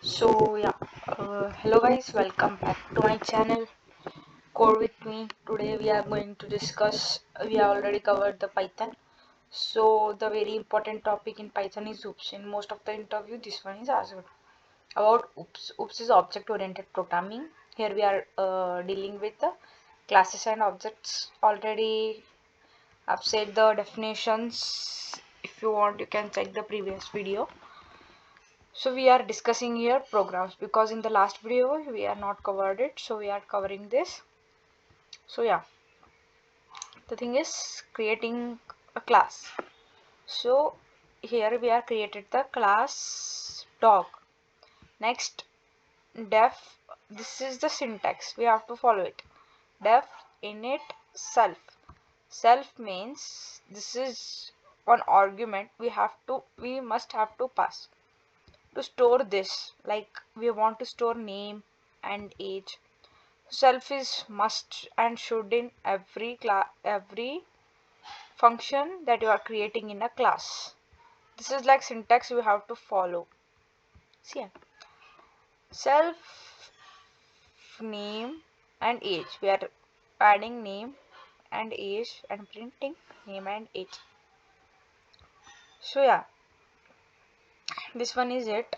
Hello guys, welcome back to my channel Code with me. Today we are going to discuss, we have already covered the Python. So the very important topic in Python is oops. In most of the interview this one is asked about oops. Oops is object oriented programming. Here we are dealing with the classes and objects. Already I've said the definitions. If you want you can check the previous video. So we are discussing here programs because in the last video we are not covered it, so we are covering this. The thing is creating a class. So here we are created the class dog. Next, def, this is the syntax, we have to follow it. Def init self. Self means this is one argument we must have to pass to store this, like we want to store name and age. Self is must and should in every function that you are creating in a class. This is like syntax you have to follow. See, self, name and age, we are adding name and age and printing name and age. This one is it.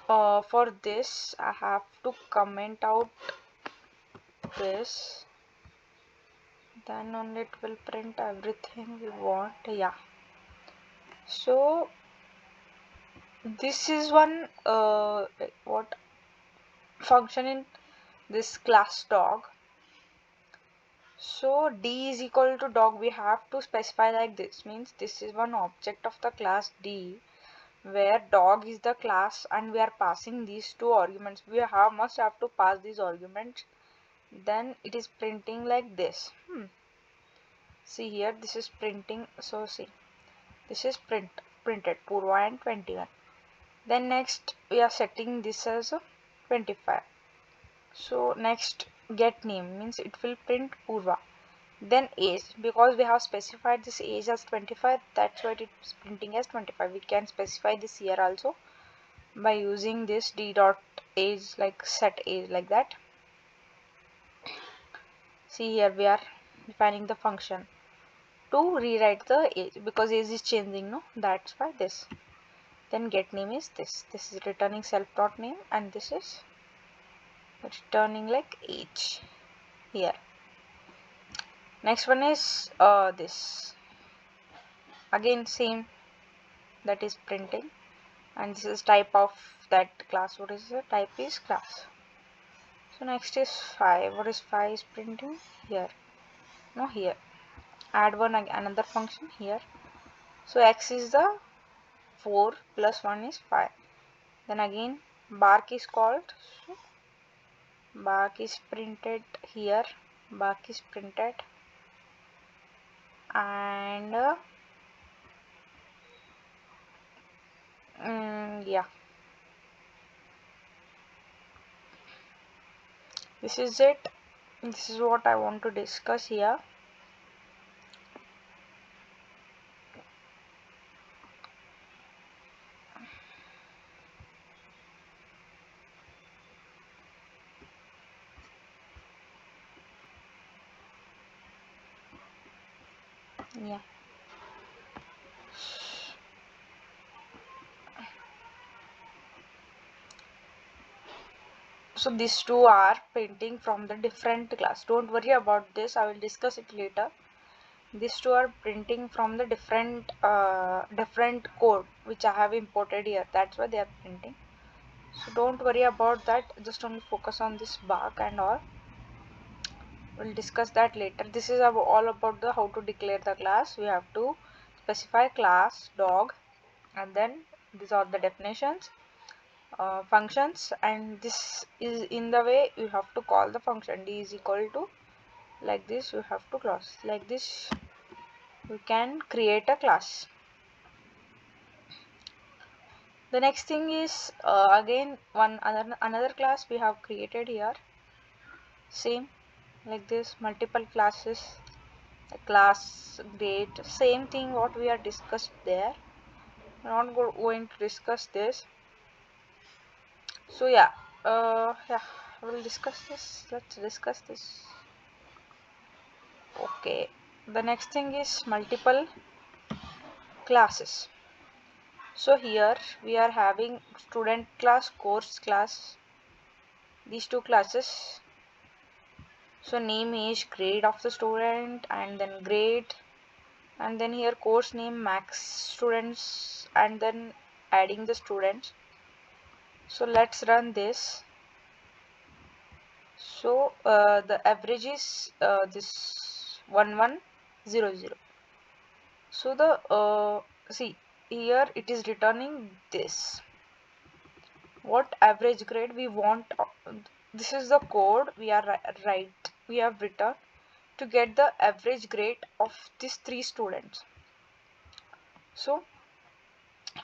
For this I have to comment out this, then only it will print everything we want. So this is one what function in this class dog. So d is equal to dog, we have to specify like this, means this is one object of the class d where dog is the class and we are passing these two arguments. We must have to pass these arguments, then it is printing like this. See here, this is printing. So see, this is printed Purva and 21. Then next we are setting this as 25. So next get name means it will print Purva. Then age, because we have specified this age as 25, that's why it is printing as 25. We can specify this here also by using this d dot age, like set age like that. See here, we are defining the function to rewrite the age because age is changing, no, that's why this. Then get name is this is returning self dot name and this is returning like age here. Next one is this, again same, that is printing, and this is type of that class. What is the type is class. So next is 5. What is 5 is printing here, no, here add another function here. So x is the 4 plus 1 is 5. Then again bark is called, so bark is printed here, bark is printed, and this is it. This is what I want to discuss here. So these two are printing from the different class. Don't worry about this, I will discuss it later. These two are printing from the different code which I have imported here, that's why they are printing. So don't worry about that, just only focus on this bark and all. We'll discuss that later. This is all about the how to declare the class. We have to specify class dog, and then these are the definitions, functions, and this is in the way you have to call the function. D is equal to, like this you have to close, like this you can create a class. The next thing is again another class we have created here, same like this, multiple classes, class grade, same thing what we are discussed there. We're not going to discuss this. So yeah, yeah, we'll discuss this. Let's discuss this. Okay, the next thing is multiple classes. So here we are having student class, course class, these two classes. So name, age, grade of the student, and then grade, and then here course name, max students, and then adding the students. So let's run this. So the average is this 1100. So the see here it is returning this. What average grade we want? This is the code we are we have written to get the average grade of these three students. So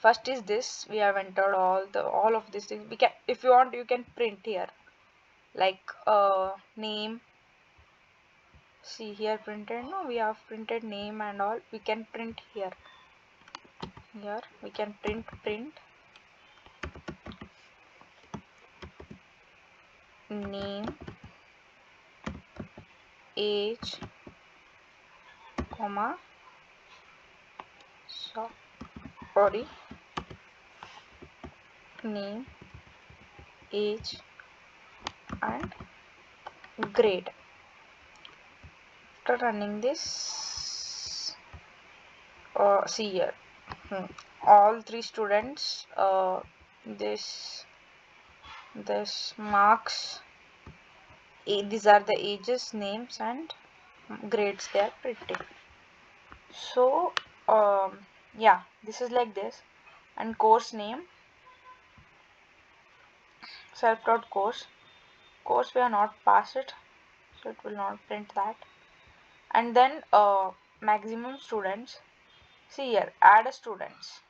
first is this, we have entered all of these things. We can, if you want, you can print here like name. See here printed, no, we have printed name and all. We can print here. Here we can print name, age, comma, sorry, name, age, and grade. After running this, see here, all three students, this marks, these are the ages, names, and grades they are printing. So yeah, this is like this. And course name, self-taught course we are not passed it, so it will not print that. And then maximum students, see here, add a students.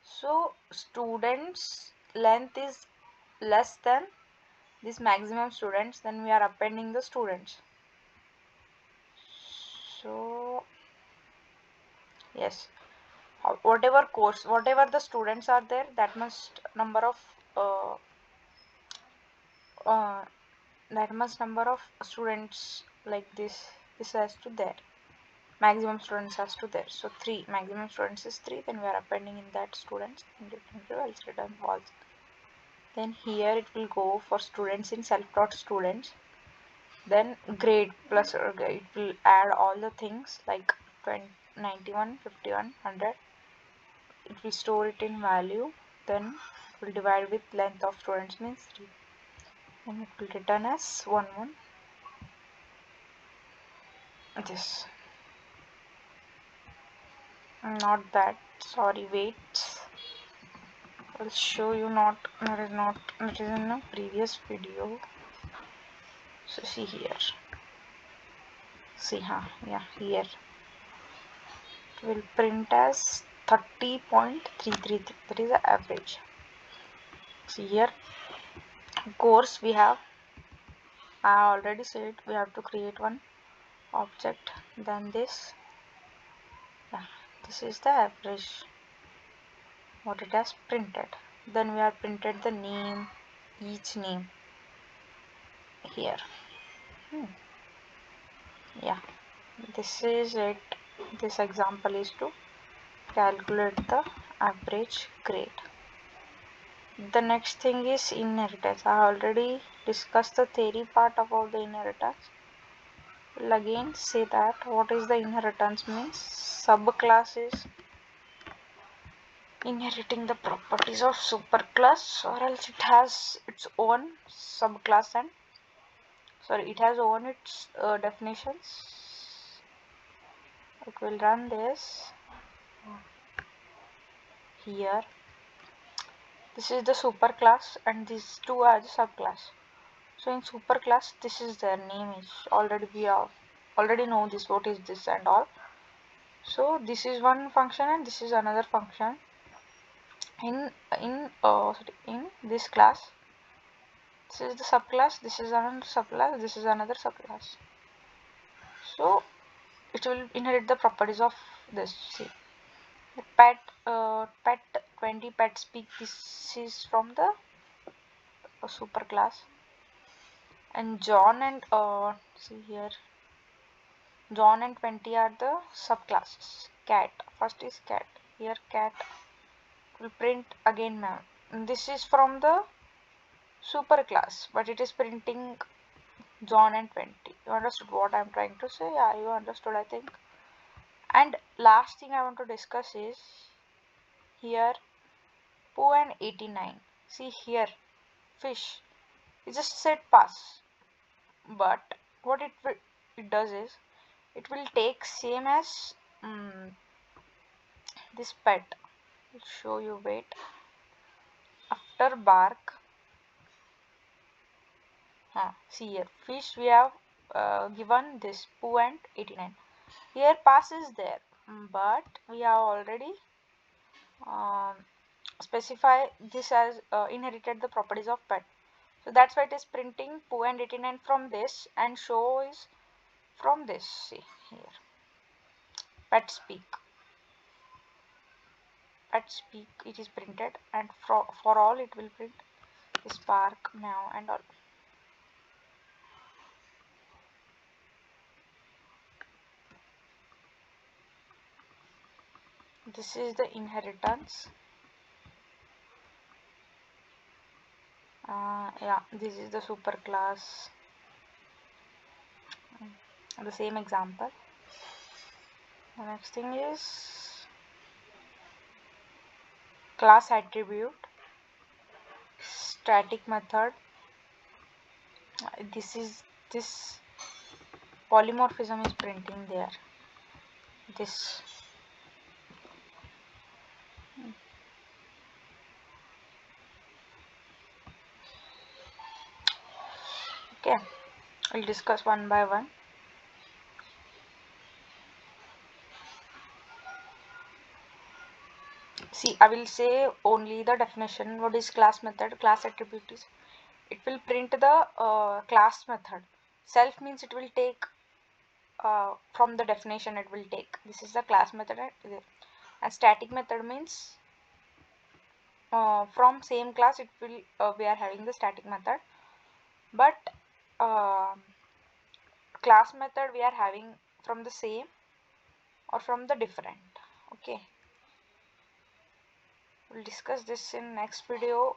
So students length is less than this maximum students, then we are appending the students. So yes, whatever course, whatever the students are there, that must number of uh, uh, that much number of students like this has to there, maximum students has to there. So 3, maximum students is 3, then we are appending in that students and different else return false. Then here it will go for students in self-taught students, then grade plus it will add all the things like 20, 91, 51, 100. It will store it in value, then it will divide with length of students means 3, and it will return as 1 1. This not that, sorry, wait, I'll show you. Not it is in a previous video. So see here, see yeah, here it will print as 30.333. That is the average. See here, course we have, I already said we have to create one object, then this, yeah, this is the average what it has printed. Then we have printed the name, each name here. Yeah, this is it. This example is to calculate the average grade. The next thing is inheritance. I already discussed the theory part about the inheritance. We'll again say that what is the inheritance means. Subclass is inheriting the properties of superclass, or else it has its own subclass, and sorry, it has own its definitions. It will run this here. This is the superclass and these two are the subclass. So in superclass, this is their name is already, we have already know this, what is this and all. So this is one function and this is another function. In this class, this is the subclass, this is another subclass, this is another subclass. So it will inherit the properties of this. See, pet 20 pet speak. This is from the a superclass, and John and see here, John and 20 are the subclasses. Cat, first is cat. Here cat will print again ma'am. This is from the superclass, but it is printing John and 20. You understood what I'm trying to say? Yeah, you understood, I think. And last thing I want to discuss is here Pooh and 89. See here, fish. It just said pass, but what it does is it will take same as this pet. I'll show you. Wait. After bark, see here, fish we have given this Pooh and 89. Here pass is there, but we have already um, specify this as inherited the properties of pet. So that's why it is printing Pooh and 89 from this, and show is from this. See here, pet speak. Pet speak it is printed, and for all it will print spark, meow, and all. This is the inheritance. Yeah, this is the superclass. The same example. The next thing is class attribute, static method. This polymorphism is printing there. This okay. We'll discuss one by one. See, I will say only the definition. What is class method? Class attribute is it will print the class method. Self means it will take from the definition it will take. This is the class method, and static method means from same class it will we are having the static method, but uh, class method we are having from the same or from the different. Okay, we'll discuss this in next video.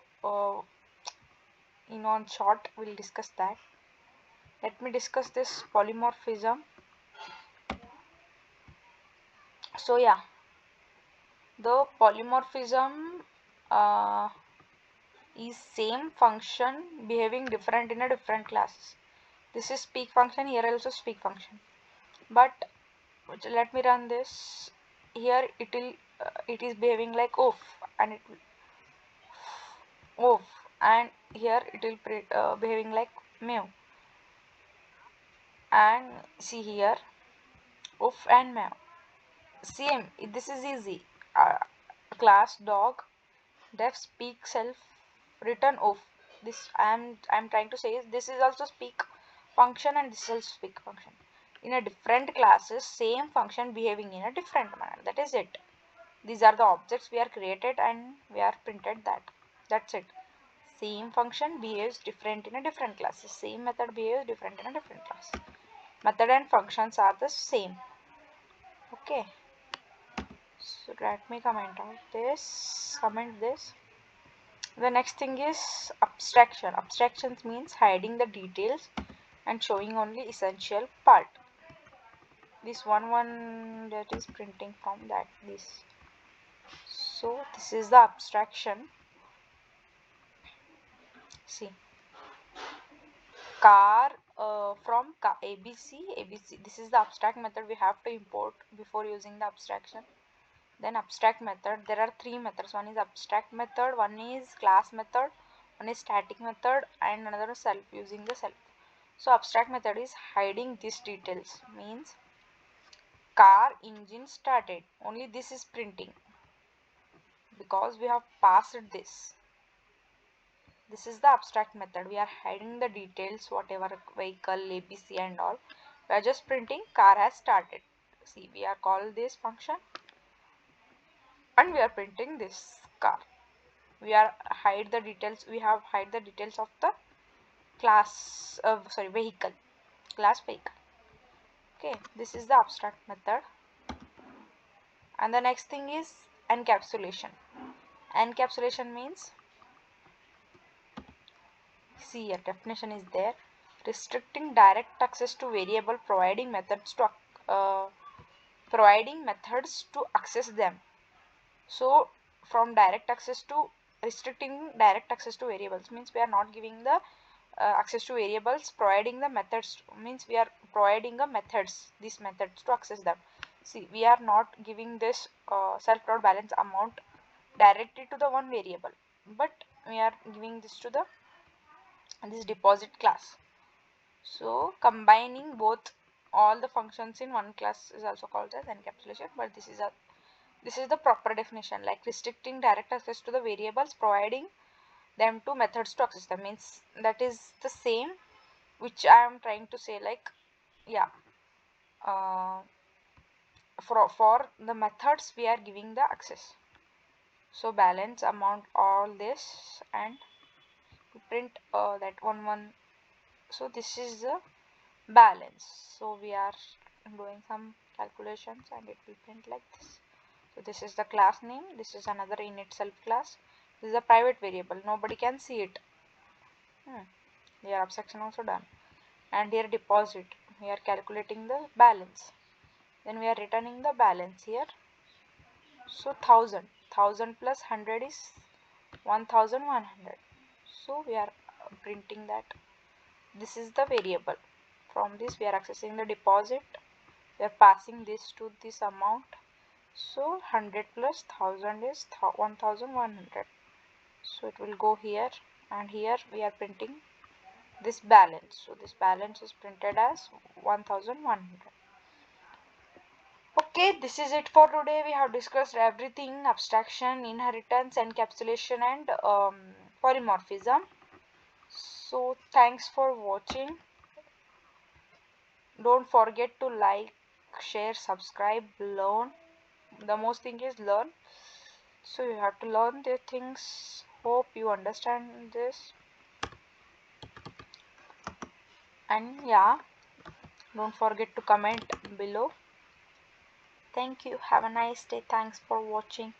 In on short we'll discuss that. Let me discuss this polymorphism. So yeah, the polymorphism is same function behaving different in a different classes. This is speak function, here also speak function, but let me run this. Here it is behaving like oof, and it will oof, and here it will behaving like meow, and see here oof and meow same. This is easy. Class dog def speak self return oof. This I'm trying to say is this is also speak function, and this is also speak function in a different classes, same function behaving in a different manner. That is it. These are the objects we are created and we are printed that. That's it. Same function behaves different in a different classes. Same method behaves different in a different class. Method and functions are the same. Okay. So let me comment this. The next thing is abstraction. Abstractions means hiding the details and showing only essential part. This one that is printing from that this. So this is the abstraction. See, car from ABC. This is the abstract method we have to import before using the abstraction. Then abstract method, there are three methods. One is abstract method, one is class method, one is static method, and another is self, using the self. So abstract method is hiding these details, means car engine started, only this is printing because we have passed this. This is the abstract method. We are hiding the details, whatever vehicle, ABC and all. We are just printing car has started. See, we are called this function and we are printing this car. We are hide the details. We have hide the details of the class, vehicle, class vehicle. Okay, this is the abstract method. And the next thing is encapsulation. Encapsulation means, see, a definition is there: restricting direct access to variable, providing methods to access them. So from direct access to restricting direct access to variables means we are not giving the access to variables. Providing the methods means we are providing these methods to access them. See, we are not giving this self-dot balance amount directly to the one variable, but we are giving this to the this deposit class. So combining both all the functions in one class is also called as encapsulation, but this is the proper definition, like restricting direct access to the variables, providing them to methods to access them, means that is the same which I am trying to say, like, yeah, for the methods we are giving the access. So balance amount all this, and we print that one. So this is the balance. So we are doing some calculations and it will print like this. So this is the class name, this is another init self class, this is a private variable, nobody can see it. Here abstraction also done. And here deposit, we are calculating the balance, then we are returning the balance here. So 1000 plus 100 is 1100. So we are printing that this is the variable. From this we are accessing the deposit, we are passing this to this amount. So 100 plus 1000 is 1100. So it will go here, and here we are printing this balance. So this balance is printed as 1100. Okay, this is it for today. We have discussed everything: abstraction, inheritance, encapsulation, and polymorphism. So thanks for watching. Don't forget to like, share, subscribe, learn. The most thing is learn. So you have to learn the things. Hope you understand this. And yeah, don't forget to comment below. Thank you. Have a nice day. Thanks for watching.